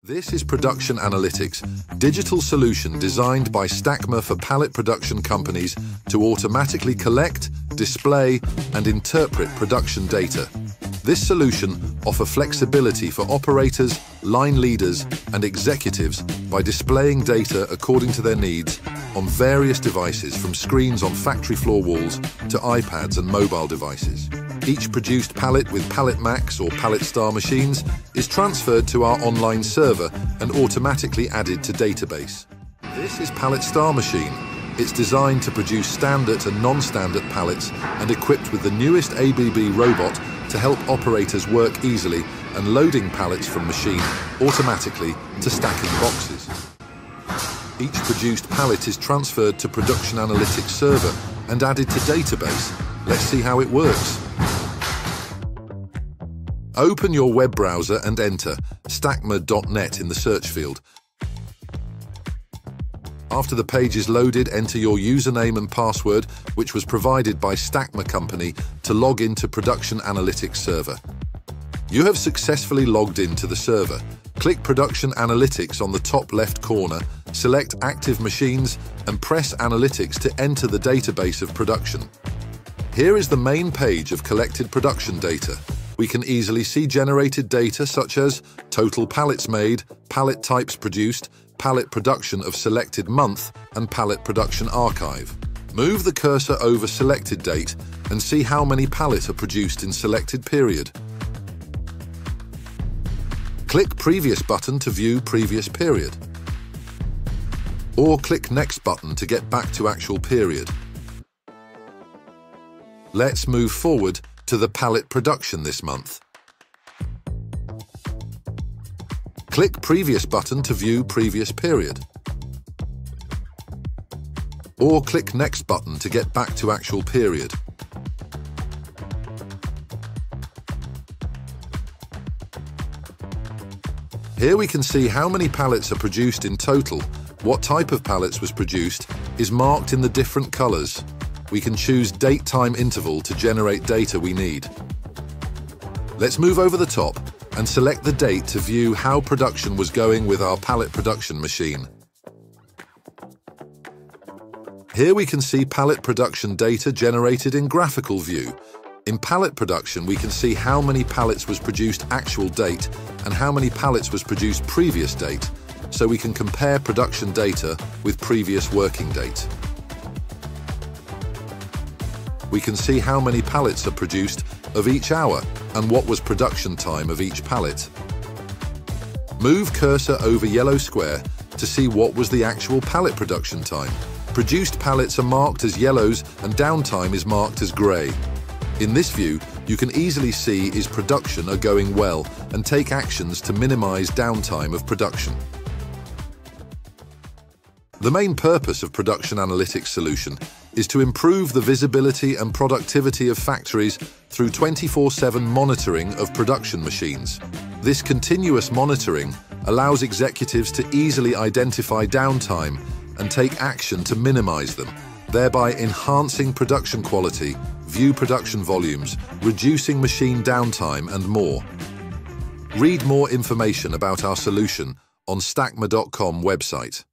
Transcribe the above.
This is Production Analytics, digital solution designed by Stackma for pallet production companies to automatically collect, display, and interpret production data. This solution offers flexibility for operators, line leaders, and executives by displaying data according to their needs on various devices from screens on factory floor walls to iPads and mobile devices. Each produced pallet with Pallet Max or Pallet Star machines is transferred to our online server and automatically added to database. This is Pallet Star machine. It's designed to produce standard and non-standard pallets and equipped with the newest ABB robot to help operators work easily and loading pallets from machine automatically to stacking boxes. Each produced pallet is transferred to Production Analytics server and added to database. Let's see how it works. Open your web browser and enter stackma.net in the search field. After the page is loaded, enter your username and password, which was provided by Stackma Company, to log into Production Analytics server. You have successfully logged into the server. Click Production Analytics on the top left corner, select Active Machines, and press Analytics to enter the database of production. Here is the main page of collected production data. We can easily see generated data such as total pallets made, pallet types produced, pallet production of selected month, and pallet production archive. Move the cursor over selected date and see how many pallets are produced in selected period. Click Previous button to view previous period. Or click Next button to get back to actual period. Let's move forward to the pallet production this month. Click Previous button to view previous period. Or click Next button to get back to actual period. Here we can see how many pallets are produced in total. What type of pallets was produced is marked in the different colors. We can choose date-time interval to generate data we need. Let's move over the top and select the date to view how production was going with our pallet production machine. Here we can see pallet production data generated in graphical view. In pallet production, we can see how many pallets was produced actual date and how many pallets was produced previous date, so we can compare production data with previous working date. We can see how many pallets are produced of each hour and what was production time of each pallet. Move cursor over yellow square to see what was the actual pallet production time. Produced pallets are marked as yellows and downtime is marked as grey. In this view, you can easily see is production are going well and take actions to minimize downtime of production. The main purpose of Production Analytics solution is to improve the visibility and productivity of factories through 24/7 monitoring of production machines. This continuous monitoring allows executives to easily identify downtime and take action to minimize them, thereby enhancing production quality, view production volumes, reducing machine downtime, and more. Read more information about our solution on stackma.com website.